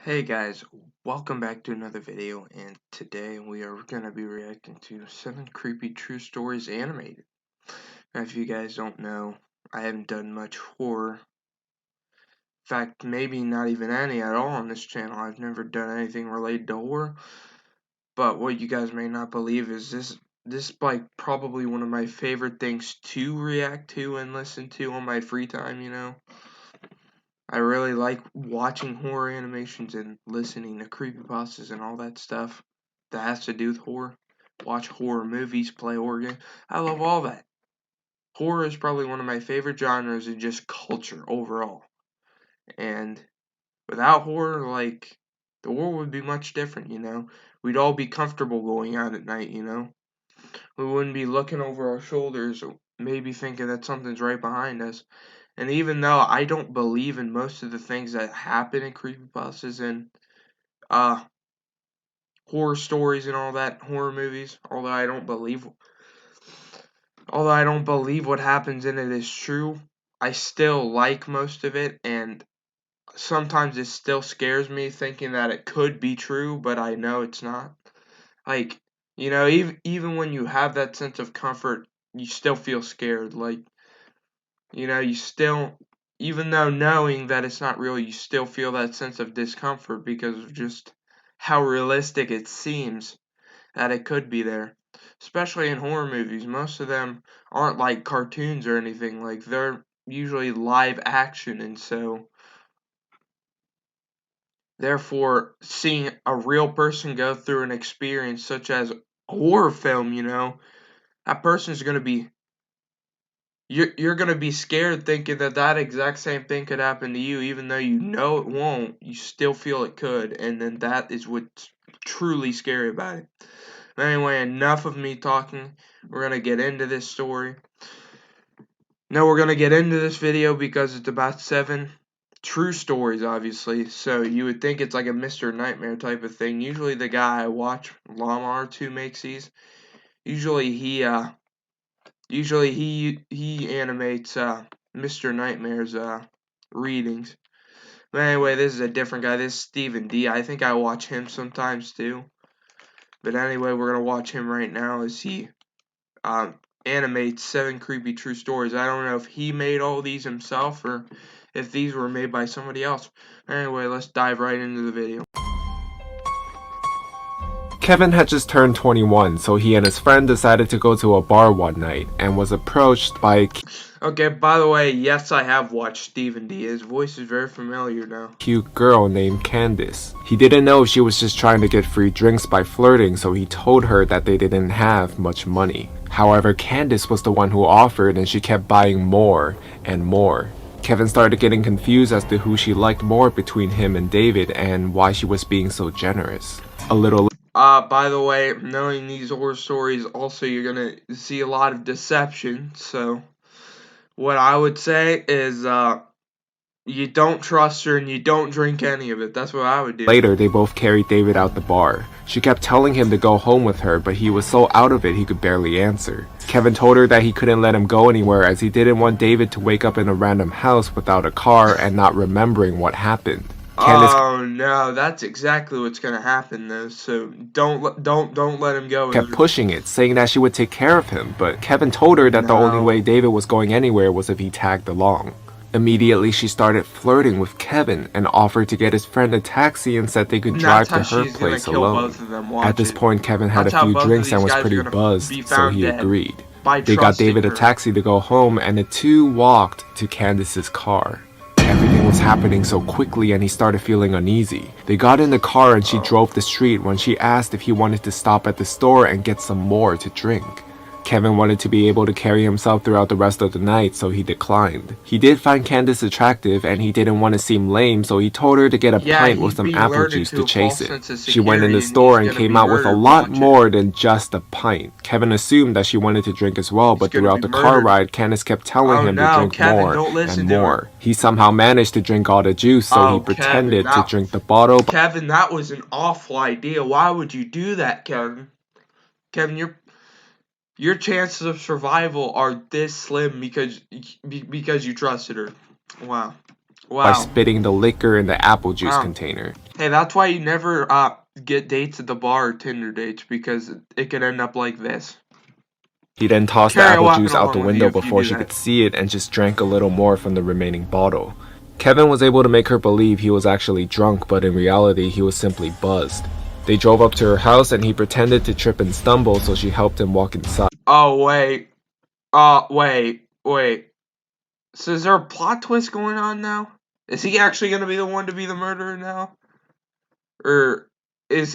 Hey guys, welcome back to another video, and today we are going to be reacting to 7 creepy true stories animated. Now if you guys don't know, I haven't done much horror. In fact, maybe not even any at all on this channel. I've never done anything related to horror. But what you guys may not believe is this like probably one of my favorite things to react to and listen to on my free time. I really like watching horror animations and listening to creepypastas and all that stuff that has to do with horror. Watch horror movies, play horror games. I love all that. Horror is probably one of my favorite genres in just culture overall. And without horror, like, the world would be much different. We'd all be comfortable going out at night. We wouldn't be looking over our shoulders, maybe thinking that something's right behind us. And even though I don't believe in most of the things that happen in creepypastas and uh horror stories and all that, horror movies, although I don't believe what happens in it is true, I still like most of it, and sometimes it still scares me thinking that it could be true, but I know it's not. Like, even when you have that sense of comfort, you still feel scared. Like, you still, even though knowing that it's not real, you still feel that sense of discomfort because of just how realistic it seems that it could be there. Especially in horror movies, most of them aren't like cartoons or anything. Like, they're usually live action, and so therefore, seeing a real person go through an experience such as a horror film, that person's gonna be you're gonna be scared thinking that that exact same thing could happen to you, even though you know it won't. You still feel it could, and then that is what's truly scary about it. But anyway, enough of me talking. We're gonna get into this story. No, we're gonna get into this video because it's about 7 true stories, obviously. So you would think it's like a Mr. Nightmare type of thing. Usually the guy I watch, Lamar, who makes these. Usually he animates Mr. Nightmare's readings. But anyway, this is a different guy. This is Stephen D. I think I watch him sometimes too. But anyway, we're gonna watch him right now as he animates 7 creepy true stories. I don't know if he made all these himself or if these were made by somebody else. Anyway, let's dive right into the video. Kevin had just turned 21, so he and his friend decided to go to a bar one night and was approached by a Okay, by the way, yes, I have watched Stephen D. His voice is very familiar now. cute girl named Candace. He didn't know she was just trying to get free drinks by flirting, so he told her that they didn't have much money. However, Candace was the one who offered, and she kept buying more and more. Kevin started getting confused as to who she liked more between him and David and why she was being so generous. A little By the way, knowing these horror stories, also you're gonna see a lot of deception, so what I would say is, you don't trust her and you don't drink any of it. That's what I would do. later, they both carried David out the bar. She kept telling him to go home with her, but he was so out of it he could barely answer. Kevin told her that he couldn't let him go anywhere as he didn't want David to wake up in a random house without a car and not remembering what happened. Candace Oh no, that's exactly what's gonna happen though. So don't let him go. kept pushing it, saying that she would take care of him, but Kevin told her that the only way David was going anywhere was if he tagged along. Immediately, she started flirting with Kevin and offered to get his friend a taxi and said they could drive to her place alone. At this point, Kevin had a few drinks and was pretty buzzed, so he agreed. They got David a taxi to go home, and the two walked to Candace's car. Everything was happening so quickly and he started feeling uneasy. They got in the car and she drove the street when she asked if he wanted to stop at the store and get some more to drink. Kevin wanted to be able to carry himself throughout the rest of the night, so he declined. He did find Candace attractive and he didn't want to seem lame, so he told her to get a pint with some apple juice to chase it. She went in the store and came out with a lot more than just a pint. Kevin assumed that she wanted to drink as well, but throughout the car ride, Candace kept telling him to drink more and more. He somehow managed to drink all the juice, so he pretended to drink the bottle. Kevin, that was an awful idea. Why would you do that, Kevin? Kevin, your chances of survival are this slim because you trusted her. Wow. By spitting the liquor in the apple juice container. Hey, that's why you never get dates at the bar or Tinder dates, because it could end up like this. He then tossed the Carry a apple weapon juice out the along with you window if you before do she that. could see it and just drank a little more from the remaining bottle. Kevin was able to make her believe he was actually drunk, but in reality he was simply buzzed. They drove up to her house and he pretended to trip and stumble, so she helped him walk inside. Oh, wait. Wait. So is there a plot twist going on now? Is he actually going to be the one to be the murderer now? Or is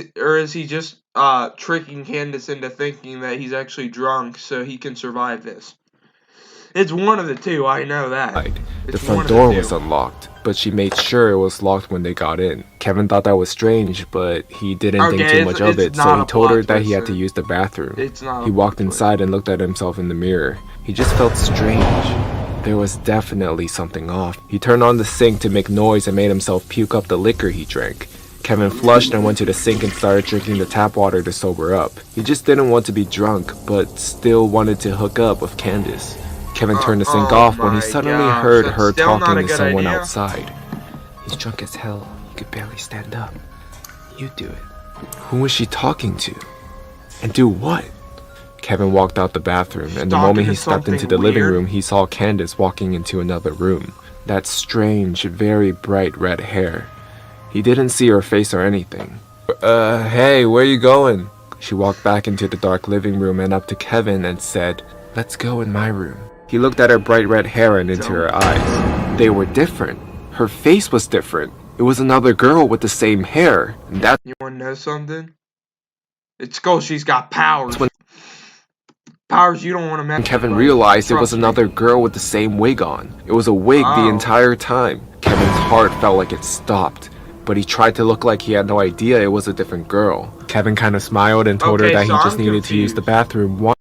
he just tricking Candace into thinking that he's actually drunk so he can survive this? It's one of the two, I know that. The It's one front of the door two. was unlocked, but she made sure it was locked when they got in. Kevin thought that was strange, but he didn't think too much of it, so he told her that he had to use the bathroom. It's not. He walked inside and looked at himself in the mirror. He just felt strange. There was definitely something off. He turned on the sink to make noise and made himself puke up the liquor he drank. Kevin flushed and went to the sink and started drinking the tap water to sober up. He just didn't want to be drunk, but still wanted to hook up with Candace. Kevin turned the sink off when he suddenly heard her talking to someone outside. He's drunk as hell. He could barely stand up. You do it. Who was she talking to? And do what? Kevin walked out the bathroom, and the moment he stepped into the living room, he saw Candace walking into another room. That strange, very bright red hair. He didn't see her face or anything. Hey, where you going? She walked back into the dark living room and up to Kevin and said, "Let's go in my room." He looked at her bright red hair and into her eyes. They were different. Her face was different. It was another girl with the same hair. And that's You want to know something? It's cool, she's got powers. Powers you don't want to mess with. Kevin realized it was another girl with the same wig on. It was a wig the entire time. Kevin's heart felt like it stopped, but he tried to look like he had no idea it was a different girl. Kevin kind of smiled and told her that he just needed to use the bathroom.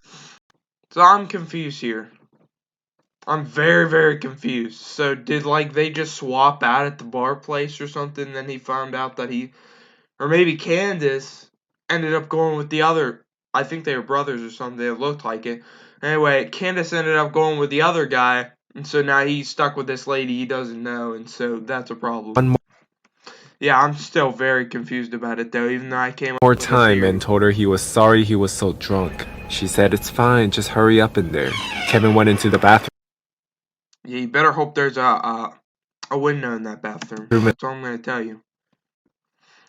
So I'm confused here. I'm very, very confused. So did they just swap out at the bar place or something? Then he found out that or maybe Candace ended up going with the other. I think they were brothers or something. It looked like it. Anyway, Candace ended up going with the other guy, and so now he's stuck with this lady he doesn't know, and so that's a problem. Yeah, I'm still very confused about it though, even though I came up with a theory. And told her he was sorry he was so drunk. She said, "It's fine, just hurry up in there." Kevin went into the bathroom. Yeah, you better hope there's a window in that bathroom. That's all I'm gonna tell you.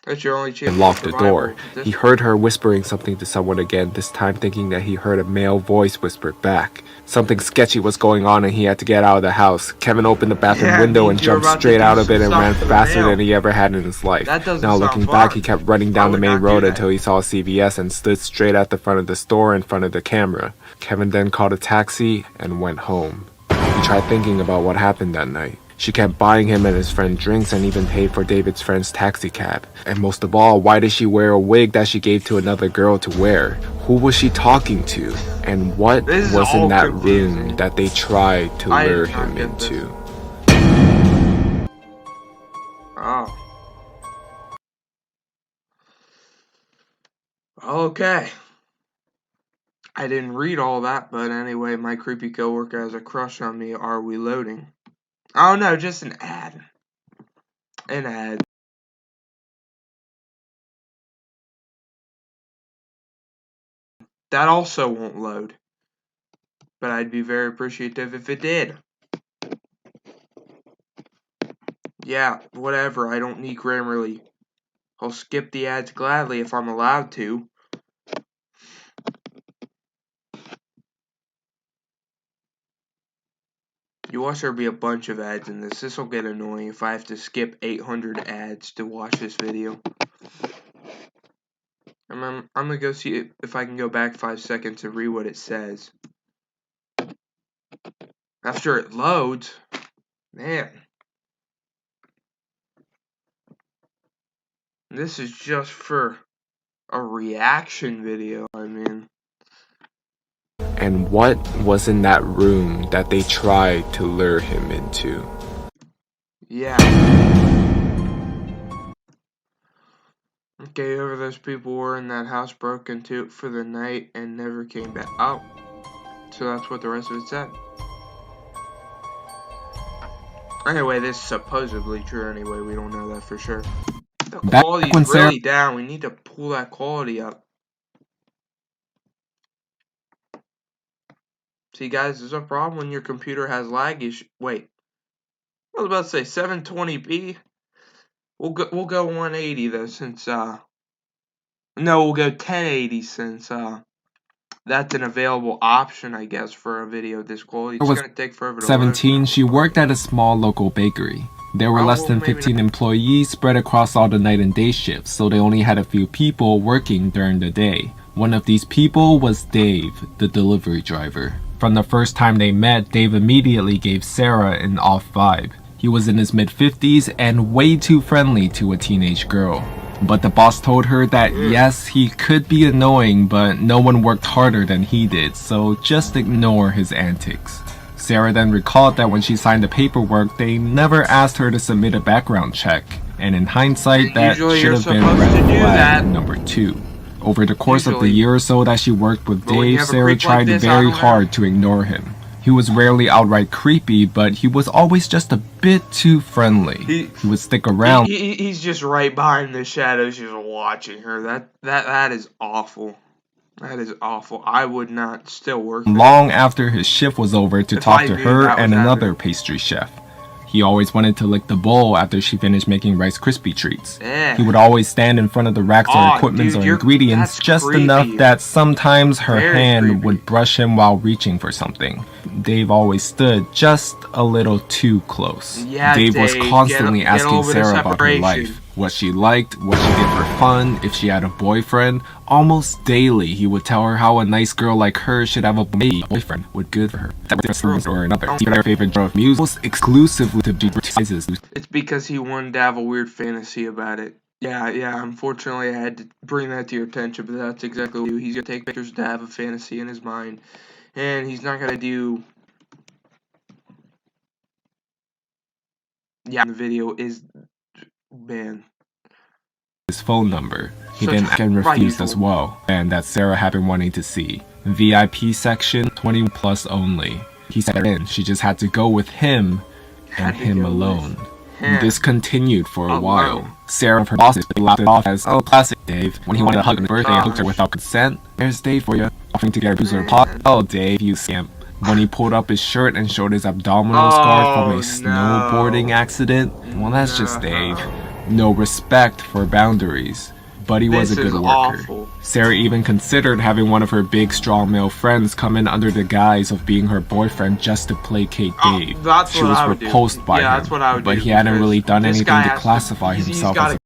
That's your only chance. And locked the door. He heard her whispering something to someone again, this time thinking that he heard a male voice whisper back. Something sketchy was going on and he had to get out of the house. Kevin opened the bathroom window and jumped straight out of it and ran faster than he ever had in his life. Now looking back, he kept running down the main road until he saw a CVS and stood straight at the front of the store in front of the camera. Kevin then called a taxi and went home. He tried thinking about what happened that night. She kept buying him and his friend drinks and even paid for David's friend's taxi cab. And most of all, why did she wear a wig that she gave to another girl to wear? Who was she talking to? And what was in that room that they tried to lure him into? Oh. Okay. I didn't read all that, but anyway, my creepy coworker has a crush on me. Are we loading? Oh no, just an ad. An ad. That also won't load. But I'd be very appreciative if it did. Yeah, whatever. I don't need Grammarly. I'll skip the ads gladly if I'm allowed to. You watch there be a bunch of ads in this. This will get annoying if I have to skip 800 ads to watch this video. I'm gonna go see if I can go back 5 seconds and read what it says. After it loads, man. This is just for a reaction video, I mean. And what was in that room that they tried to lure him into? Yeah. Okay, over those people were in that house, broke into it for the night and never came back. Oh, so that's what the rest of it said. Anyway, this is supposedly true anyway, we don't know that for sure. The Back quality's when Sarah really down. We need to pull that quality up. See, guys, there's a problem when your computer has lag issue. Wait, I was about to say 720p. We'll go 180 though, since no, we'll go 1080 since that's an available option, I guess, for a video this quality. It's was gonna take forever to load 17, now. she worked at a small local bakery. There were Oh, less well, than maybe 15 employees spread across all the night and day shifts, so they only had a few people working during the day. One of these people was Dave, the delivery driver. From the first time they met, Dave immediately gave Sarah an off vibe. He was in his mid-50s and way too friendly to a teenage girl. But the boss told her that yes, he could be annoying, but no one worked harder than he did, so just ignore his antics. Sarah then recalled that when she signed the paperwork, they never asked her to submit a background check, and in hindsight, that Usually should you're have been supposed red to do flag that. number 2. Over the course of the Usually. year or so that she worked with But when you Dave, have a Sarah creep like tried this, I very don't know. hard to ignore him. He was rarely outright creepy, but he was always just a bit too friendly. He would stick around He's just right behind the shadows, just watching her. That is awful. That is awful. I would not still work there. long after his shift was over to If talk I to knew her that was and another happening. pastry chef. He always wanted to lick the bowl after she finished making Rice Krispie treats. Yeah. He would always stand in front of the racks Aw, or equipments dude, or ingredients that's just creepy. enough that sometimes her Very hand creepy. would brush him while reaching for something. Dave always stood just a little too close. Yeah, Dave was Dave, constantly get a asking little bit of Sarah about her separation. life, what she liked, what she did for fun, if she had a boyfriend. Almost daily, he would tell her how a nice girl like her should have a boyfriend would good for her. That was or another. Her favorite genre of music, most exclusively to advertises. It's because he wanted to have a weird fantasy about it. Yeah, unfortunately I had to bring that to your attention, but that's exactly what he's gonna take pictures to have a fantasy in his mind. And he's not gonna do... Yeah, the video is... Man. His phone number. He Such then again refused unusual. as well, and that Sarah had been wanting to see. VIP section, 21 plus only. He said her in, she just had to go with him and Had to him go with alone. him. This continued for a Alone. while. Sarah and her bosses laughed it off as, oh, classic Dave. When he wanted to hug on his birthday and hooked her without consent, there's Dave for you. Offering to get her her pot. Oh, Dave, you scamp. When he pulled up his shirt and showed his abdominal scar from a snowboarding accident, well, that's just Dave. No respect for boundaries. But he was a This good is worker. awful. Sarah even considered having one of her big, strong male friends come in under the guise of being her boyfriend just to placate Dave. That's She what was I would do. repulsed by Yeah, him, that's what I would but do, he hadn't because really done this anything guy to has to- classify he's himself gotta- as a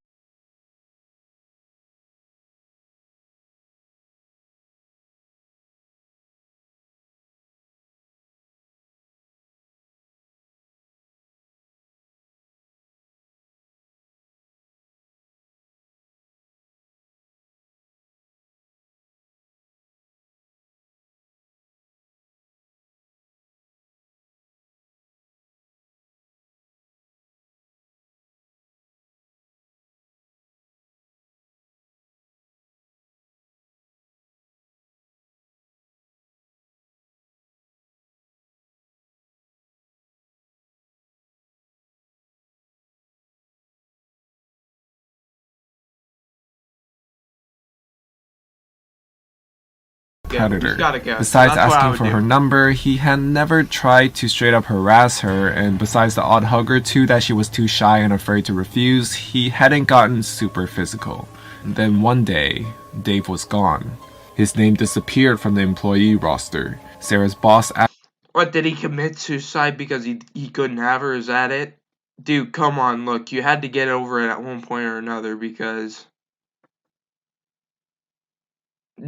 predator. He's gotta go. Besides That's what I asking would for do. her number, he had never tried to straight up harass her, and besides the odd hug or two that she was too shy and afraid to refuse, he hadn't gotten super physical. Then one day, Dave was gone. His name disappeared from the employee roster. Sarah's boss asked What, did he commit suicide because he couldn't have her? Is that it? Dude, come on, look, you had to get over it at one point or another, because...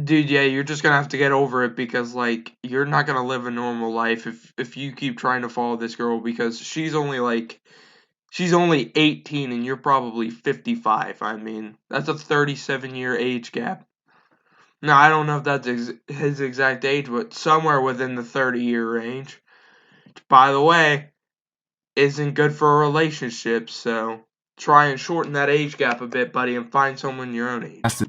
Dude, yeah, you're just gonna have to get over it, because, like, you're not gonna live a normal life if you keep trying to follow this girl, because she's only, like... She's only 18 and you're probably 55. I mean, that's a 37-year age gap. Now, I don't know if that's his exact age, but somewhere within the 30-year range. By the way, isn't good for a relationship, so try and shorten that age gap a bit, buddy, and find someone your own age. to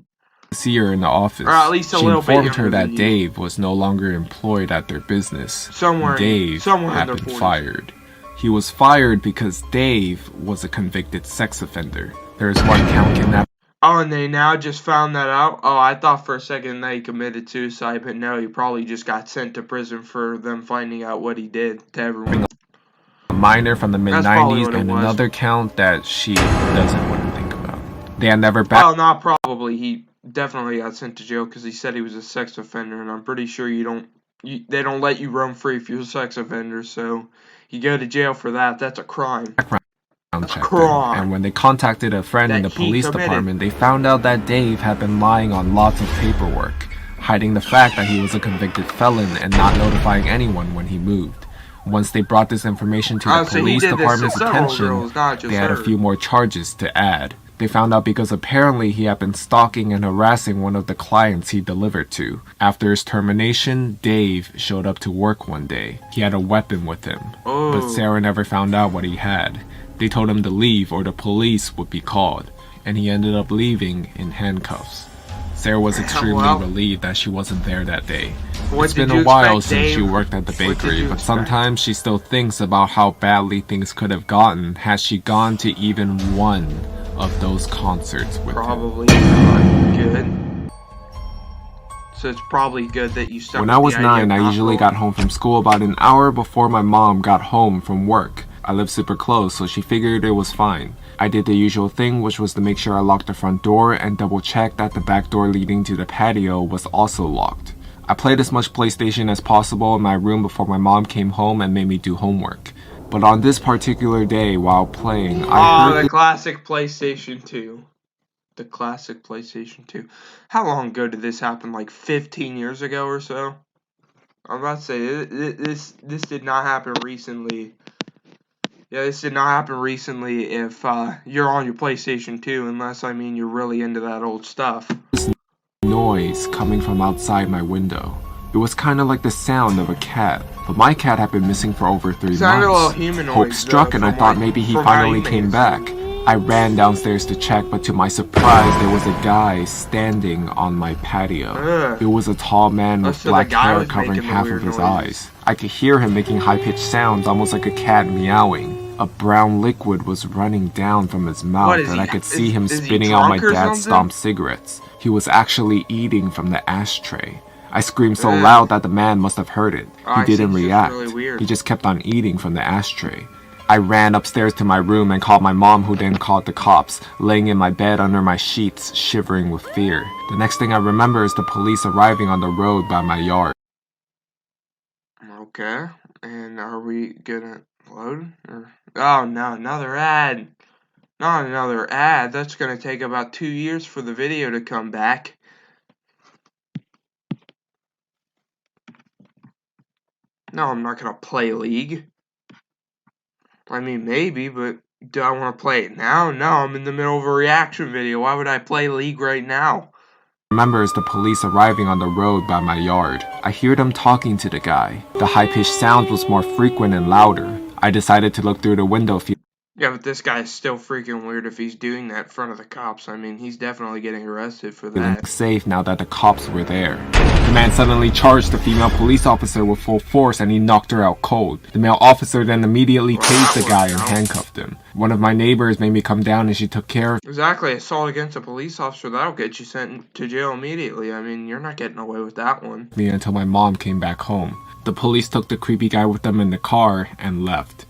see her in the office. Or at least a she little bit informed her younger that than you. Dave was no longer employed at their business. Somewhere Dave in had their been 40s. fired. He was fired because Dave was a convicted sex offender. There's one count kidnapping. Oh, and they now just found that out? Oh, I thought for a second that he committed suicide, but no, he probably just got sent to prison for them finding out what he did to everyone. A minor from the mid-90s and was. another count that she doesn't want to think about. They had never back. Well, not probably. He definitely got sent to jail because he said he was a sex offender, and I'm pretty sure they don't let you roam free if you're a sex offender, so you go to jail for that. That's a crime. And when they contacted a friend in the police department, they found out that Dave had been lying on lots of paperwork, hiding the fact that he was a convicted felon and not notifying anyone when he moved. Once they brought this information to the police department's attention, they had a few more charges to add. They found out because apparently he had been stalking and harassing one of the clients he delivered to. After his termination, Dave showed up to work one day. He had a weapon with him, but Sarah never found out what he had. They told him to leave or the police would be called, and he ended up leaving in handcuffs. Sarah was extremely relieved that she wasn't there that day. It's been a while since she worked at the bakery, but sometimes she still thinks about how badly things could have gotten had she gone to even one of those concerts with him. Probably not good. So it's probably good that you stuck. When I was 9, I usually got home from school about an hour before my mom got home from work. I lived super close, so she figured it was fine. I did the usual thing, which was to make sure I locked the front door and double check that the back door leading to the patio was also locked. I played as much PlayStation as possible in my room before my mom came home and made me do homework. But on this particular day, while playing, I heard the classic PlayStation 2. The classic PlayStation 2. How long ago did this happen? Like 15 years ago or so? I'm about to say, this did not happen recently. Yeah, this did not happen recently if you're on your PlayStation 2, unless, I mean, you're really into that old stuff. Noise coming from outside my window. It was kind of like the sound of a cat, but my cat had been missing for over 3 months. Hope struck and I thought maybe he finally came back. I ran downstairs to check, but to my surprise, there was a guy standing on my patio. It was a tall man with black hair covering half of his eyes. I could hear him making high-pitched sounds, almost like a cat meowing. A brown liquid was running down from his mouth, and I could see him spitting out my dad's stomped cigarettes. He was actually eating from the ashtray. I screamed so loud that the man must have heard it. He didn't react. He just kept on eating from the ashtray. I ran upstairs to my room and called my mom, who then called the cops, laying in my bed under my sheets, shivering with fear. The next thing I remember is the police arriving on the road by my yard. Okay, and are we gonna load? Oh no, another ad. Not another ad. That's gonna take about 2 years for the video to come back. No, I'm not gonna play League. I mean, maybe, but do I want to play it now? No, I'm in the middle of a reaction video. Why would I play League right now? Remember is the police arriving on the road by my yard. I hear them talking to the guy. The high-pitched sound was more frequent and louder. I decided to look through the window. Yeah, but this guy's still freaking weird if he's doing that in front of the cops. I mean, he's definitely getting arrested for that. Feeling safe now that the cops were there. The man suddenly charged the female police officer with full force and he knocked her out cold. The male officer then immediately tased the guy and handcuffed him. One of my neighbors made me come down and she took care of Exactly, assault against a police officer, that'll get you sent to jail immediately. I mean, you're not getting away with that one. me until my mom came back home. The police took the creepy guy with them in the car and left.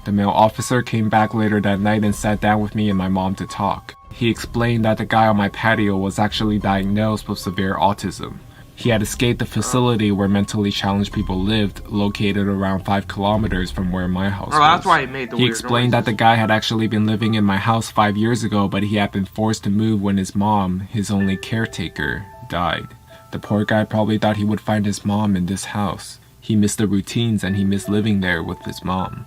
The male officer came back later that night and sat down with me and my mom to talk. He explained that the guy on my patio was actually diagnosed with severe autism. He had escaped the facility where mentally challenged people lived, located around 5 kilometers from where my house was. That's why he made the He explained that the guy had actually been living in my house 5 years ago, but he had been forced to move when his mom, his only caretaker, died. The poor guy probably thought he would find his mom in this house. He missed the routines and he missed living there with his mom.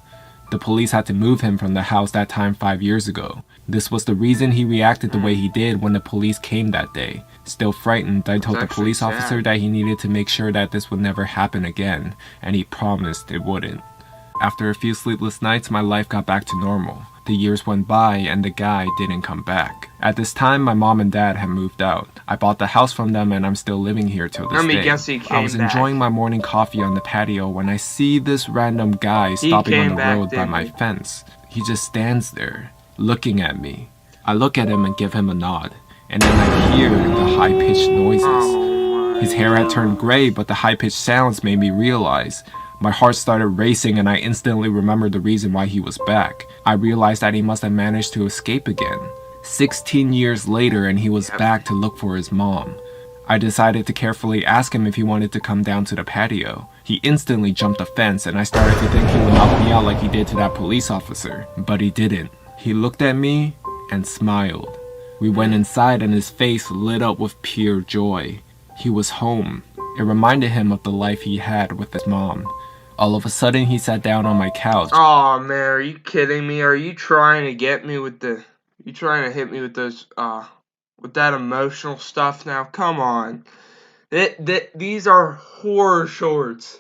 The police had to move him from the house that time 5 years ago. This was the reason he reacted the way he did when the police came that day. Still frightened, I told the police officer that he needed to make sure that this would never happen again, and he promised it wouldn't. After a few sleepless nights, my life got back to normal. The years went by and the guy didn't come back. At this time, my mom and dad had moved out. I bought the house from them and I'm still living here till this day. I was enjoying my morning coffee on the patio when I see this random guy stopping on the road by my fence. He just stands there, looking at me. I look at him and give him a nod, and then I hear the high-pitched noises. Oh my His hair had turned God. gray, but the high-pitched sounds made me realize. My heart started racing and I instantly remembered the reason why he was back. I realized that he must have managed to escape again. 16 years later and he was back to look for his mom. I decided to carefully ask him if he wanted to come down to the patio. He instantly jumped the fence and I started to think he would knock me out like he did to that police officer. But he didn't. He looked at me and smiled. We went inside and his face lit up with pure joy. He was home. It reminded him of the life he had with his mom. All of a sudden, he sat down on my couch. Oh man, are you kidding me? Are you trying to get me with the? You trying to hit me with those? With that emotional stuff now? Come on. These are horror shorts,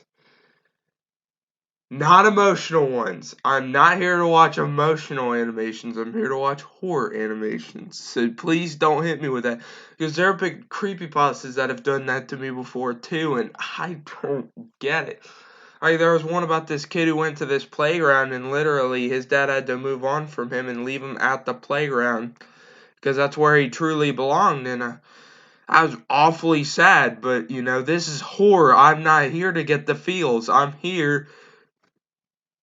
not emotional ones. I'm not here to watch emotional animations. I'm here to watch horror animations. So please don't hit me with that, because there have been creepypastas that have done that to me before too, and I don't get it. Like, there was one about this kid who went to this playground and literally his dad had to move on from him and leave him at the playground because that's where he truly belonged. And I was awfully sad, but you know, this is horror. I'm not here to get the feels. I'm here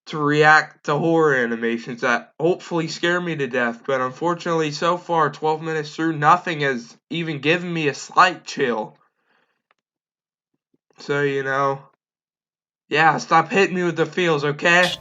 to react to horror animations that hopefully scare me to death. But unfortunately, so far, 12 minutes through, nothing has even given me a slight chill. So, you know, yeah, stop hitting me with the feels, okay?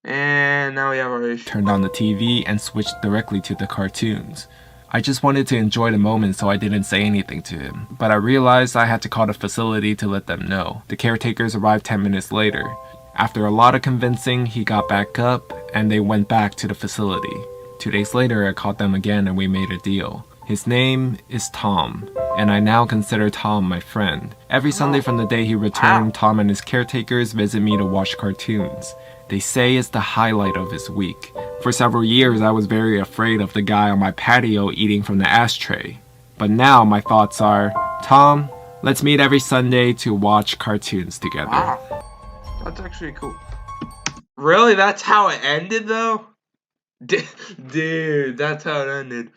And now we have our issue. Turned on the TV and switched directly to the cartoons. I just wanted to enjoy the moment so I didn't say anything to him, but I realized I had to call the facility to let them know. The caretakers arrived 10 minutes later. After a lot of convincing, he got back up and they went back to the facility. 2 days later, I called them again and we made a deal. His name is Tom, and I now consider Tom my friend. Every Sunday from the day he returned, Tom and his caretakers visit me to watch cartoons. They say it's the highlight of his week. For several years, I was very afraid of the guy on my patio eating from the ashtray. But now my thoughts are, Tom, let's meet every Sunday to watch cartoons together. Wow, that's actually cool. Really? That's how it ended, though? Dude, that's how it ended.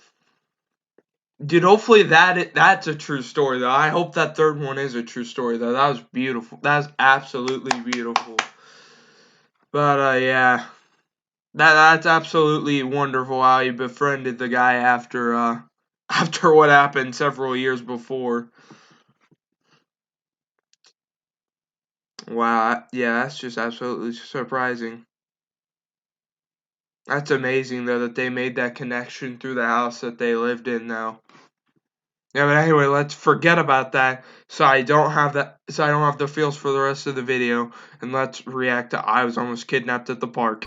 Dude, hopefully that's a true story, though. I hope that third one is a true story, though. That was beautiful. That was absolutely beautiful. But, yeah. That's absolutely wonderful how you befriended the guy after after what happened several years before. Wow, yeah, that's just absolutely surprising. That's amazing though that they made that connection through the house that they lived in now. Yeah, but anyway, let's forget about that so I don't have the feels for the rest of the video, and let's react to I was almost kidnapped at the park.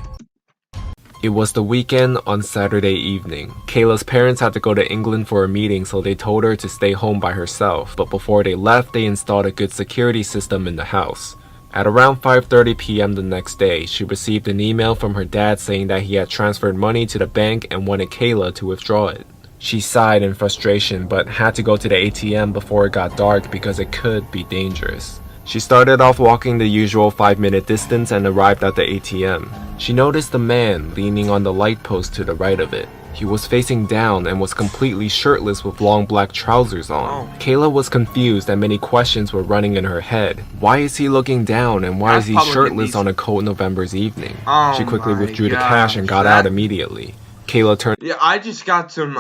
It was the weekend on Saturday evening. Kayla's parents had to go to England for a meeting, so they told her to stay home by herself, but before they left, they installed a good security system in the house. At around 5:30 p.m. the next day, she received an email from her dad saying that he had transferred money to the bank and wanted Kayla to withdraw it. She sighed in frustration, but had to go to the ATM before it got dark because it could be dangerous. She started off walking the usual 5-minute distance and arrived at the ATM. She noticed a man leaning on the light post to the right of it. He was facing down and was completely shirtless with long black trousers on. Kayla was confused and many questions were running in her head. Why is he looking down and why is he shirtless on a cold November's evening? She quickly withdrew the cash and got out immediately. Kayla turned. Yeah, I just got some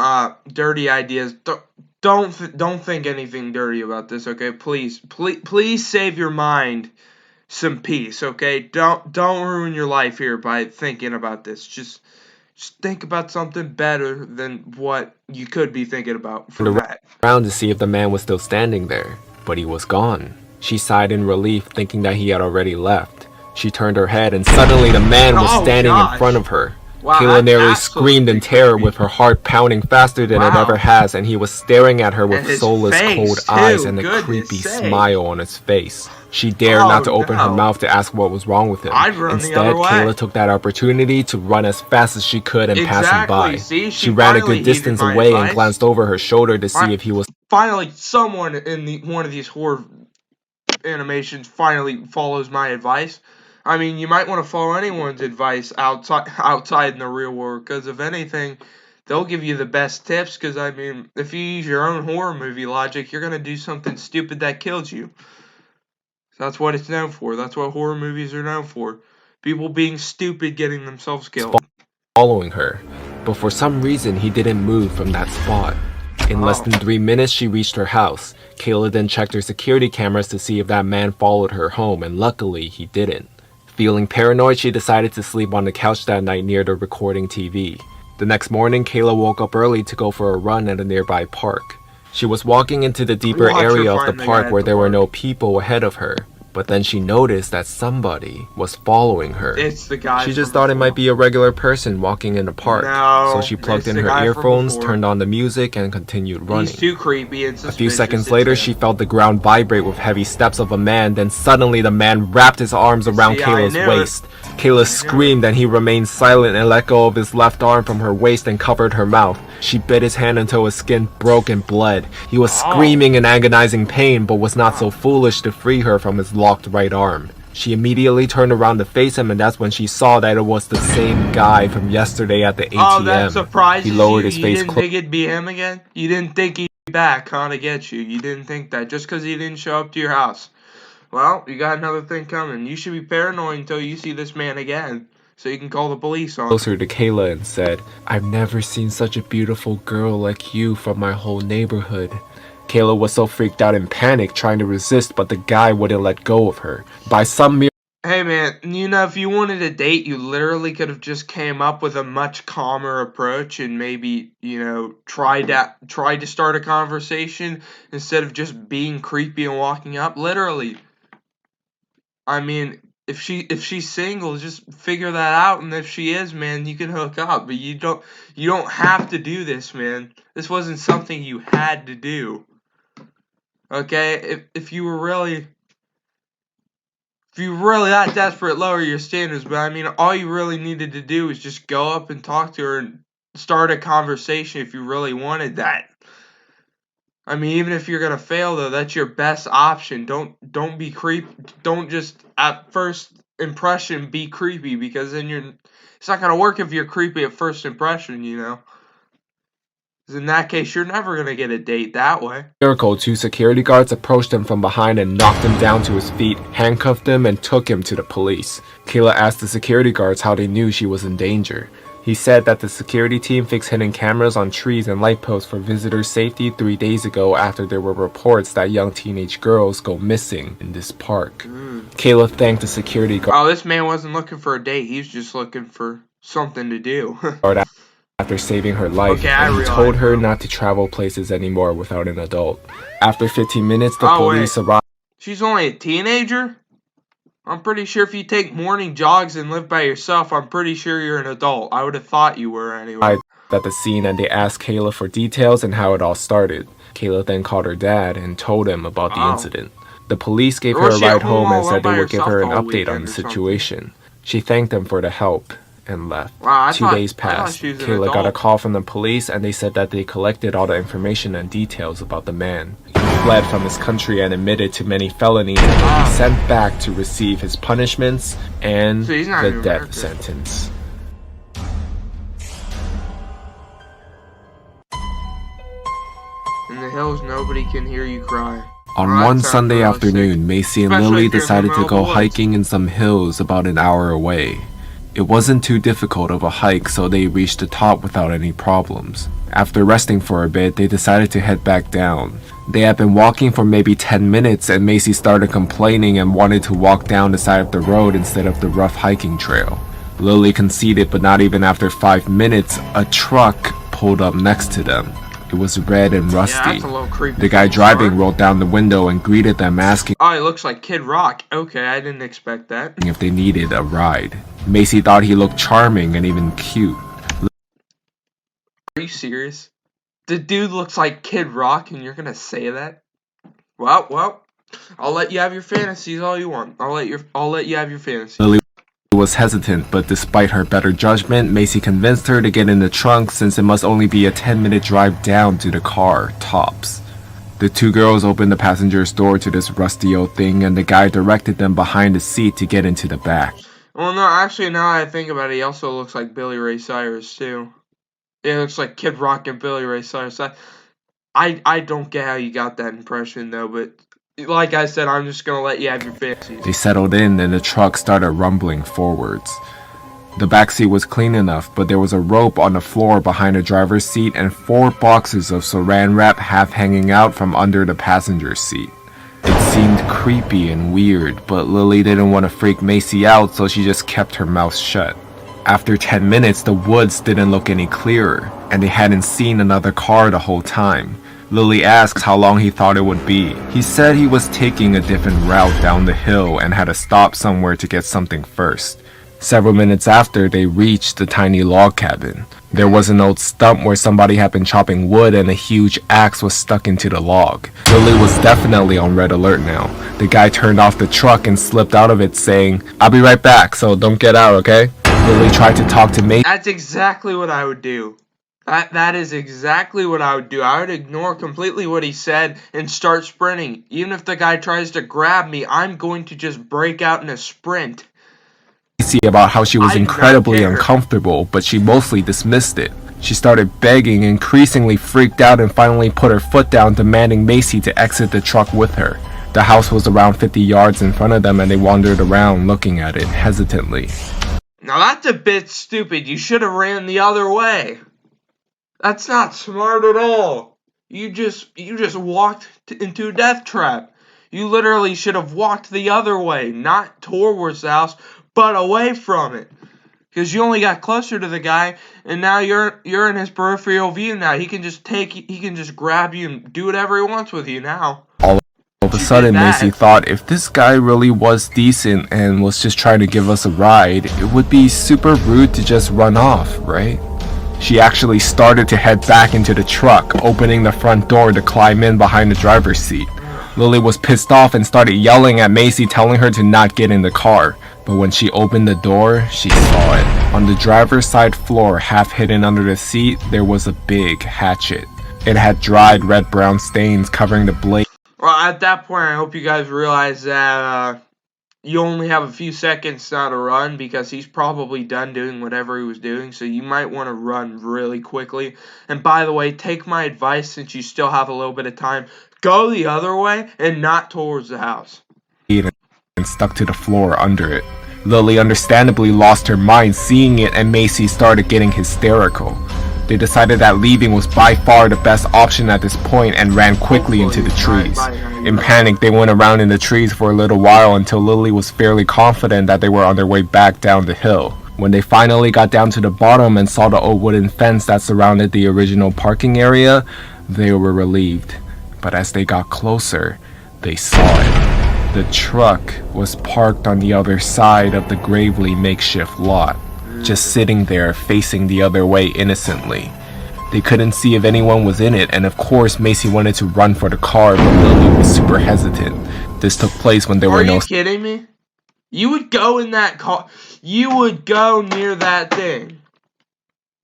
dirty ideas. Don't think anything dirty about this, okay? Please save your mind some peace, okay? Don't ruin your life here by thinking about this. Just think about something better than what you could be thinking about from that. Around to see if the man was still standing there, but he was gone. She sighed in relief, thinking that he had already left. She turned her head and suddenly the man was standing in front of her. Wow, Kayla nearly screamed in terror with her heart pounding faster than it ever has, and he was staring at her with soulless cold eyes and a creepy smile on his face. She dared not to open her mouth to ask what was wrong with him. Instead, Kayla took that opportunity to run as fast as she could and pass him by. She ran a good distance away and glanced over her shoulder to see if he was... Finally, someone in one of these horror animations finally follows my advice. I mean, you might want to follow anyone's advice outside in the real world, because if anything, they'll give you the best tips. Because I mean, if you use your own horror movie logic, you're gonna do something stupid that kills you. That's what it's known for. That's what horror movies are known for. People being stupid, getting themselves killed. Following her, but for some reason he didn't move from that spot. In less than 3 minutes, she reached her house. Kayla then checked her security cameras to see if that man followed her home, and luckily he didn't. Feeling paranoid, she decided to sleep on the couch that night near the recording TV. The next morning, Kayla woke up early to go for a run at a nearby park. She was walking into the deeper area of the park where there were no people ahead of her. But then she noticed that somebody was following her. It's the guy. She just thought it might be a regular person walking in the park. So she plugged in her earphones, turned on the music, and continued running. He's too creepy and suspicious. A few seconds later, she felt the ground vibrate with heavy steps of a man. Then suddenly the man wrapped his arms around Kayla's waist. Kayla screamed and he remained silent and let go of his left arm from her waist and covered her mouth. She bit his hand until his skin broke and bled. He was screaming in agonizing pain, but was not so foolish to free her from his locked right arm. She immediately turned around to face him, and that's when she saw that it was the same guy from yesterday at the ATM. Oh, that surprises you. He lowered his face. You didn't think it'd be him again? You didn't think he'd be back, huh, to get you? You didn't think that just because he didn't show up to your house. Well, you got another thing coming. You should be paranoid until you see this man again, so you can call the police on him. Closer to Kayla and said, "I've never seen such a beautiful girl like you from my whole neighborhood." Kayla was so freaked out and panicked, trying to resist, but the guy wouldn't let go of her. By some miracle, hey man, you know, if you wanted a date, you literally could have just came up with a much calmer approach and maybe, you know, tried to start a conversation instead of just being creepy and walking up. Literally. I mean, if she's single, just figure that out, and if she is, man, you can hook up. But you don't have to do this, man. This wasn't something you had to do. Okay? If you were really that desperate, lower your standards. But I mean, all you really needed to do is just go up and talk to her and start a conversation if you really wanted that. I mean, even if you're gonna fail, though, that's your best option. Don't be creepy. Don't just at first impression be creepy, because then it's not gonna work if you're creepy at first impression, you know. 'Cause in that case, you're never gonna get a date that way. two security guards approached him from behind and knocked him down to his feet, handcuffed him, and took him to the police. Kayla asked the security guards how they knew she was in danger. He said that the security team fixed hidden cameras on trees and light posts for visitor safety 3 days ago after there were reports that young teenage girls go missing in this park. Kayla thanked the security guard. Oh, this man wasn't looking for a date. He was just looking for something to do. After saving her life, and he told her not to travel places anymore without an adult. After 15 minutes, the police arrived. She's only a teenager? I'm pretty sure if you take morning jogs and live by yourself, I'm pretty sure you're an adult. I would have thought you were anyway. At the scene, and they asked Kayla for details and how it all started. Kayla then called her dad and told him about the incident. The police gave her a ride home and said they would give her an update on the situation. She thanked them for the help and left. Wow, 2 days passed. Kayla got a call from the police, and they said that they collected all the information and details about the man. He fled from his country and admitted to many felonies, and will be sent back to receive his punishments and the death sentence. In the hills, nobody can hear you cry. On one Sunday afternoon, Macy and Lily decided to go hiking in some hills about an hour away. It wasn't too difficult of a hike, so they reached the top without any problems. After resting for a bit, they decided to head back down. They had been walking for maybe 10 minutes, and Macy started complaining and wanted to walk down the side of the road instead of the rough hiking trail. Lily conceded, but not even after 5 minutes, a truck pulled up next to them. It was red and rusty. The guy driving rolled down the window and greeted them, asking, "Oh, he looks like Kid Rock." Okay, I didn't expect that. If they needed a ride. Macy thought he looked charming and even cute. Are you serious? The dude looks like Kid Rock and you're gonna say that? Well, I'll let you have your fantasies all you want. I'll let you have your fantasies. Lily was hesitant, but despite her better judgment, Macy convinced her to get in the trunk since it must only be a 10-minute drive down to the car, tops. The two girls opened the passenger's door to this rusty old thing, and the guy directed them behind the seat to get into the back. Well, no, actually, now I think about it, he also looks like Billy Ray Cyrus, too. It looks like Kid Rock and Billy Ray Cyrus. I don't get how you got that impression, though, but like I said, I'm just gonna let you have your fancies. They settled in, and the truck started rumbling forwards. The backseat was clean enough, but there was a rope on the floor behind the driver's seat and 4 boxes of saran wrap half hanging out from under the passenger seat. It seemed creepy and weird, but Lily didn't want to freak Macy out, so she just kept her mouth shut. After 10 minutes, the woods didn't look any clearer, and they hadn't seen another car the whole time. Lily asked how long he thought it would be. He said he was taking a different route down the hill and had to stop somewhere to get something first. Several minutes after, they reached the tiny log cabin. There was an old stump where somebody had been chopping wood and a huge axe was stuck into the log. Lily was definitely on red alert now. The guy turned off the truck and slipped out of it saying, "I'll be right back, so don't get out, okay?" Lily tried to talk to Macy. That's exactly what I would do. That is exactly what I would do. I would ignore completely what he said and start sprinting. Even if the guy tries to grab me, I'm going to just break out in a sprint. About how she was incredibly uncomfortable, but she mostly dismissed it. She started begging, increasingly freaked out, and finally put her foot down, demanding Macy to exit the truck with her. The house was around 50 yards in front of them, and they wandered around looking at it hesitantly. Now that's a bit stupid. You should have ran the other way. That's not smart at all. You just walked into a death trap. You literally should have walked the other way, not towards the house, but away from it. Because you only got closer to the guy, and now you're in his peripheral view now. He can just grab you and do whatever he wants with you now. All of a sudden, Macy thought if this guy really was decent and was just trying to give us a ride, it would be super rude to just run off, right? She actually started to head back into the truck, opening the front door to climb in behind the driver's seat. Lily was pissed off and started yelling at Macy, telling her to not get in the car. But when she opened the door, she saw it. On the driver's side floor, half hidden under the seat, there was a big hatchet. It had dried red-brown stains covering the blade. Well, at that point, I hope you guys realize that you only have a few seconds now to run, because he's probably done doing whatever he was doing, so you might want to run really quickly. And by the way, take my advice, since you still have a little bit of time, go the other way and not towards the house. And stuck to the floor under it. Lily understandably lost her mind seeing it, and Macy started getting hysterical. They decided that leaving was by far the best option at this point and ran quickly into the trees. In panic, they went around in the trees for a little while until Lily was fairly confident that they were on their way back down the hill. When they finally got down to the bottom and saw the old wooden fence that surrounded the original parking area, they were relieved. But as they got closer, they saw it. The truck was parked on the other side of the Gravely makeshift lot, just sitting there facing the other way innocently. They couldn't see if anyone was in it, and of course Macy wanted to run for the car, but Lily was super hesitant. This took place when there were no... Are you kidding me? You would go in that car. You would go near that thing.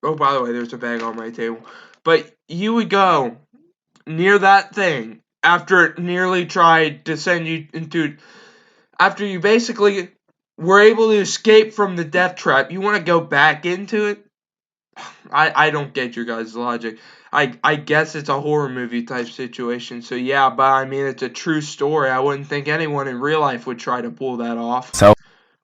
Oh, by the way, there's a bag on my table. But you would go near that thing after it nearly tried to send you into... After you basically were able to escape from the death trap, you want to go back into it? I don't get your guys' logic. I guess it's a horror movie type situation, so yeah, but I mean, it's a true story. I wouldn't think anyone in real life would try to pull that off. Cell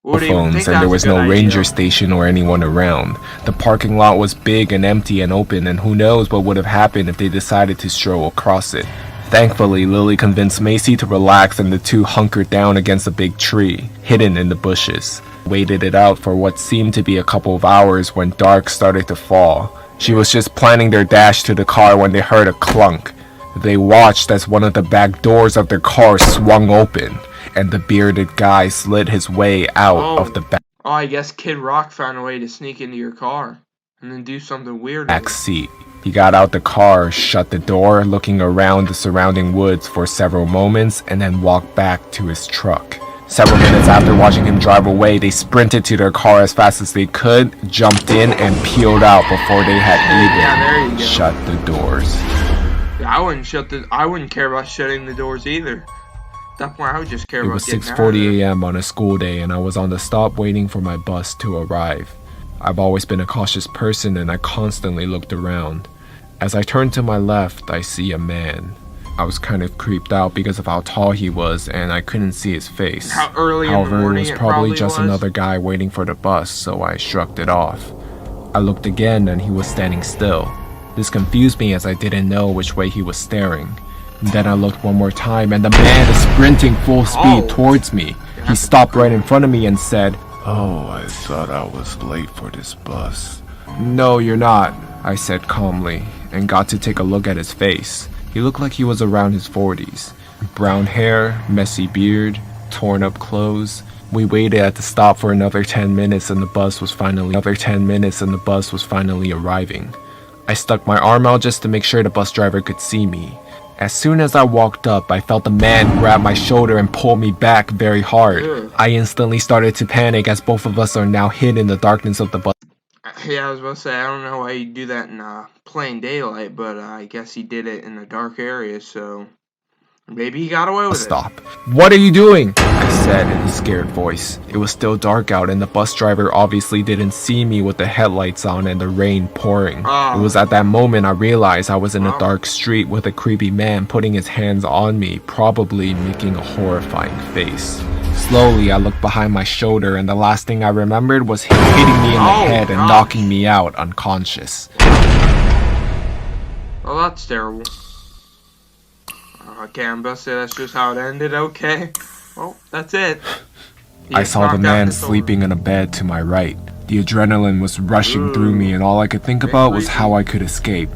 phones, and there was no ranger station or anyone around. The parking lot was big and empty and open, and who knows what would have happened if they decided to stroll across it. Thankfully, Lily convinced Macy to relax, and the two hunkered down against a big tree, hidden in the bushes. Waited it out for what seemed to be a couple of hours when dark started to fall. She was just planning their dash to the car when they heard a clunk. They watched as one of the back doors of their car swung open, and the bearded guy slid his way out of the back. Oh, I guess Kid Rock found a way to sneak into your car and then do something weird. Back seat. He got out the car, shut the door, looking around the surrounding woods for several moments, and then walked back to his truck. Several minutes after watching him drive away, they sprinted to their car as fast as they could, jumped in, and peeled out before they had even shut the doors. I wouldn't care about shutting the doors either. At that point, I would just care It was about getting out of there. 6:40 a.m. on a school day and I was on the stop waiting for my bus to arrive. I've always been a cautious person and I constantly looked around. As I turned to my left, I see a man. I was kind of creeped out because of how tall he was and I couldn't see his face. How early in the However, it morning was it probably probably just was. another guy waiting for the bus, so I shrugged it off. I looked again and he was standing still. This confused me as I didn't know which way he was staring. Then I looked one more time and the man is sprinting full speed towards me. He stopped right in front of me and said, "Oh, I thought I was late for this bus." "No, you're not," I said calmly, and got to take a look at his face. He looked like he was around his 40s. Brown hair, messy beard, torn up clothes. We waited at the stop for another 10 minutes and the bus was finally arriving. I stuck my arm out just to make sure the bus driver could see me. As soon as I walked up, I felt the man grab my shoulder and pull me back very hard. Ugh. I instantly started to panic as both of us are now hid in the darkness of the bus. Yeah, I was about to say, I don't know why you do that in plain daylight, but I guess he did it in a dark area, so maybe he got away with it. Stop. "What are you doing?" I said in a scared voice. It was still dark out and the bus driver obviously didn't see me with the headlights on and the rain pouring. It was at that moment I realized I was in a dark street with a creepy man putting his hands on me, probably making a horrifying face. Slowly, I looked behind my shoulder and the last thing I remembered was him hitting me in the head and knocking me out unconscious. Well, that's terrible. Okay, I'm about to say that's just how it ended, okay. Well, that's it. I saw the man sleeping in a bed to my right. The adrenaline was rushing through me and all I could think about was how I could escape.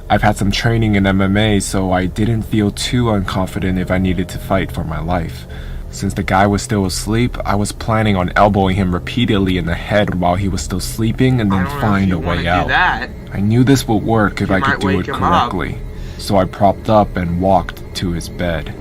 I've had some training in MMA, so I didn't feel too unconfident if I needed to fight for my life. Since the guy was still asleep, I was planning on elbowing him repeatedly in the head while he was still sleeping and then find a way out. I knew this would work if I could do it correctly, so I propped up and walked to his bed.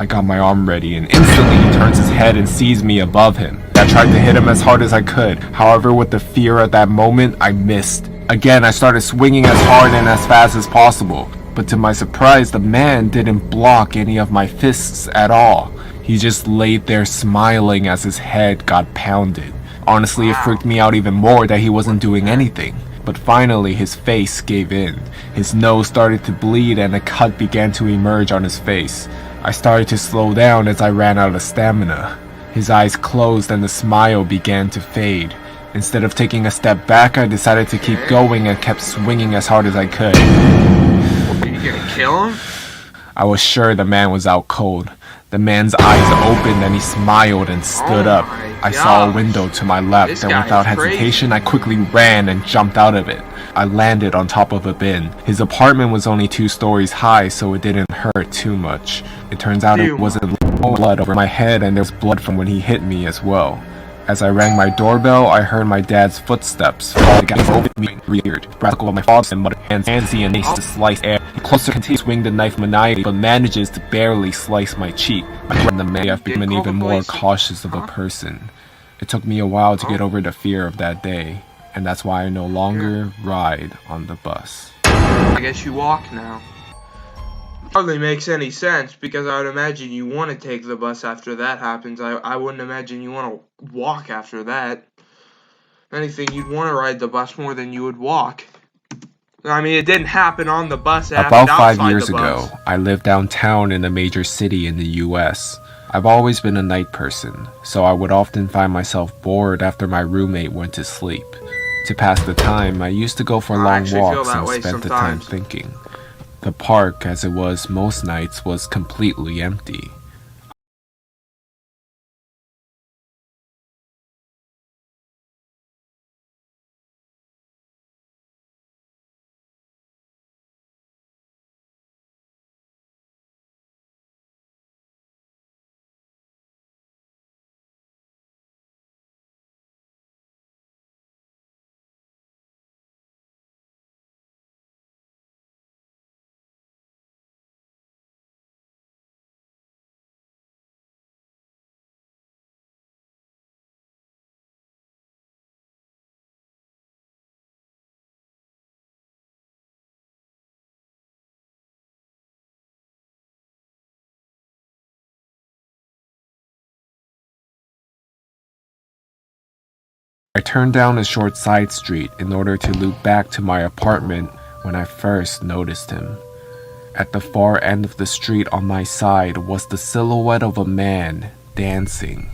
I got my arm ready and instantly he turns his head and sees me above him. I tried to hit him as hard as I could. However, with the fear at that moment, I missed. Again, I started swinging as hard and as fast as possible. But to my surprise, the man didn't block any of my fists at all. He just laid there smiling as his head got pounded. Honestly, it freaked me out even more that he wasn't doing anything. But finally, his face gave in. His nose started to bleed and a cut began to emerge on his face. I started to slow down as I ran out of stamina. His eyes closed and the smile began to fade. Instead of taking a step back, I decided to keep going and kept swinging as hard as I could. Are you gonna kill him? I was sure the man was out cold. The man's eyes opened and he smiled and stood up. I saw a window to my left and without hesitation I quickly ran and jumped out of it. I landed on top of a bin. His apartment was only 2 stories high, so it didn't hurt too much. It turns out it wasn't blood over my head and there was blood from when he hit me as well. As I rang my doorbell, I heard my dad's footsteps. Weird. Radical of my father and muttered handsy and ace to slice air. He closer continues to swing the knife maniacally, but manages to barely slice my cheek. I may have become even more cautious of a person. It took me a while to get over the fear of that day, and that's why I no longer ride on the bus. I guess you walk now. Hardly makes any sense because I would imagine you want to take the bus after that happens. I wouldn't imagine you want to walk after that. If anything, you'd want to ride the bus more than you would walk. I mean, it didn't happen on the bus. It About happened 5 outside years the bus. ago, I lived downtown in a major city in the US. I've always been a night person, so I would often find myself bored after my roommate went to sleep. To pass the time, I used to go for long walks and spent the time thinking. The park, as it was most nights, was completely empty. I turned down a short side street in order to loop back to my apartment when I first noticed him. At the far end of the street on my side was the silhouette of a man dancing.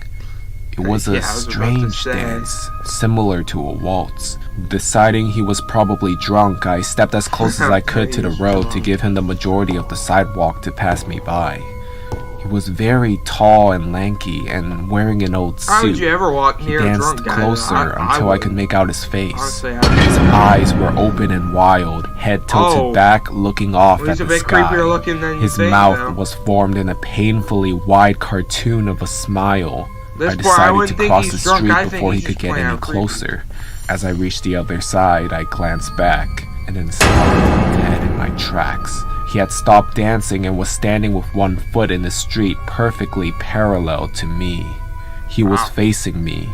It was a Yeah, I was about to strange say. dance, similar to a waltz. Deciding he was probably drunk, I stepped as close as I could to the road to give him the majority of the sidewalk to pass me by. He was very tall and lanky and wearing an old How would suit. you ever walk He near a danced drunk guy? closer until I could wouldn't. make out his face. Honestly, His eyes were open and wild, head tilted back, looking off well, at he's a the bit sky. creepier looking than you His think, mouth though. was formed in a painfully wide cartoon of a smile. This I part, I decided wouldn't to think cross he's the drunk. street I think before he he's could just get plain any out creepy. closer. As I reached the other side, I glanced back and then stopped dead in my tracks. He had stopped dancing and was standing with one foot in the street perfectly parallel to me. He was Wow. facing me,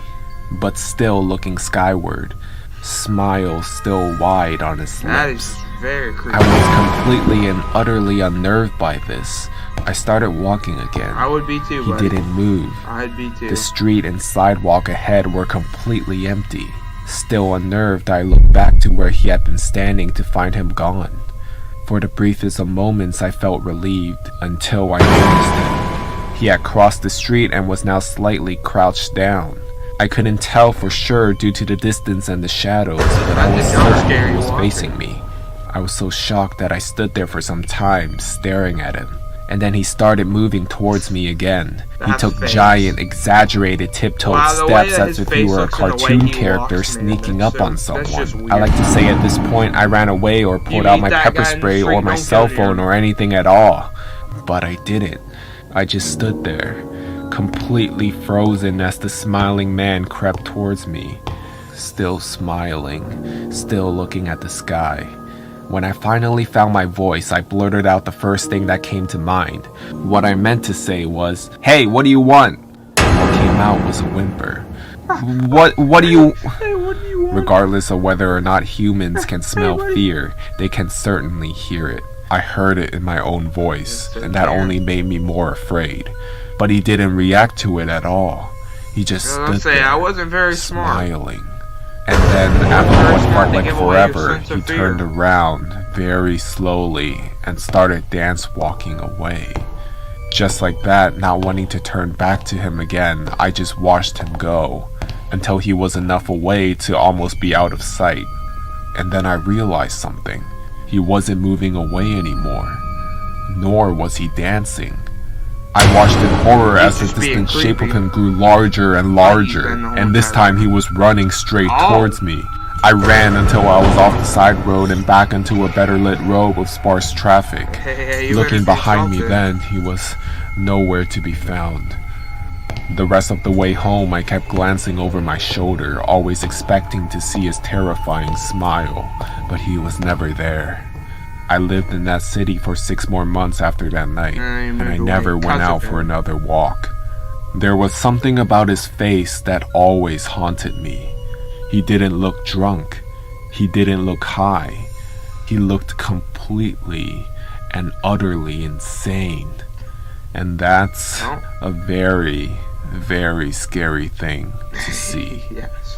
but still looking skyward, smile still wide on his That lips. is very creepy. I was completely and utterly unnerved by this. I started walking again. I would be too, He buddy. didn't move. I'd be too. The street and sidewalk ahead were completely empty. Still unnerved, I looked back to where he had been standing to find him gone. For the briefest of moments, I felt relieved until I noticed him. He had crossed the street and was now slightly crouched down. I couldn't tell for sure due to the distance and the shadows, but I was certain he was facing me. I was so shocked that I stood there for some time, staring at him. And then he started moving towards me again. He took giant, exaggerated, tiptoed steps as if he were a cartoon character sneaking up on someone. I like to say at this point I ran away or pulled out my pepper spray or my cell phone or anything at all. But I didn't. I just stood there, completely frozen as the smiling man crept towards me. Still smiling, still looking at the sky. When I finally found my voice, I blurted out the first thing that came to mind. What I meant to say was, "Hey, what do you want?" What came out was a whimper. What do you... Regardless of whether or not humans can smell fear, they can certainly hear it. I heard it in my own voice, and that only made me more afraid. But he didn't react to it at all. He just stood there, I wasn't very smart. smiling. And then, after what felt like forever, he turned around very slowly and started dance walking away. Just like that, not wanting to turn back to him again, I just watched him go, until he was enough away to almost be out of sight. And then I realized something. He wasn't moving away anymore, nor was he dancing. I watched in horror as the distant shape of him grew larger and larger, and this time he was running straight towards me. I ran until I was off the side road and back into a better lit road with sparse traffic. Looking behind me then, he was nowhere to be found. The rest of the way home, I kept glancing over my shoulder, always expecting to see his terrifying smile, but he was never there. I lived in that city for 6 more months after that night, and I never went out for another walk. There was something about his face that always haunted me. He didn't look drunk. He didn't look high. He looked completely and utterly insane. And that's a very, very scary thing to see. Yes.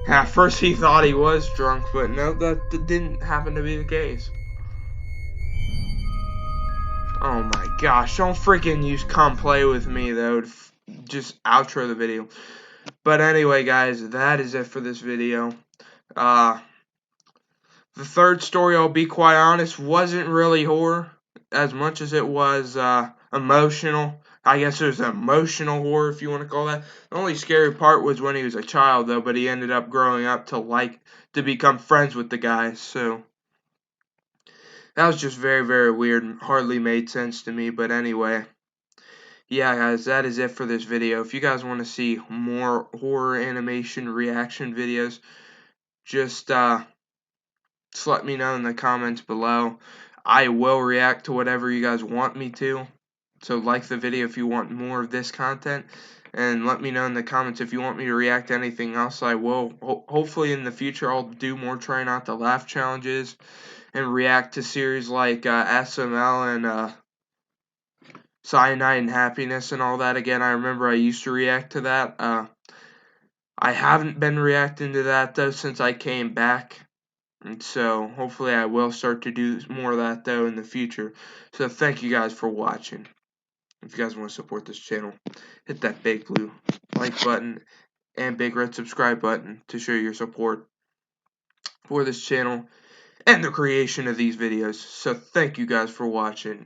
At first he thought he was drunk, but no, that didn't happen to be the case. Oh my gosh, don't freaking use "come play with me" though. Just outro the video. But anyway, guys, that is it for this video. The third story, I'll be quite honest, wasn't really horror as much as it was emotional. I guess it was emotional horror, if you want to call that. The only scary part was when he was a child, though, but he ended up growing up to become friends with the guy, so that was just very, very weird and hardly made sense to me. But anyway, yeah, guys, that is it for this video. If you guys want to see more horror animation reaction videos, just let me know in the comments below. I will react to whatever you guys want me to. So like the video if you want more of this content. And let me know in the comments if you want me to react to anything else. I will. Hopefully in the future I'll do more Try Not to Laugh challenges. And react to series like SML and Cyanide and Happiness and all that. Again, I remember I used to react to that. I haven't been reacting to that though since I came back. And so hopefully I will start to do more of that though in the future. So thank you guys for watching. If you guys want to support this channel, hit that big blue like button and big red subscribe button to show your support for this channel and the creation of these videos. So thank you guys for watching.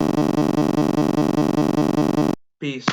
Peace.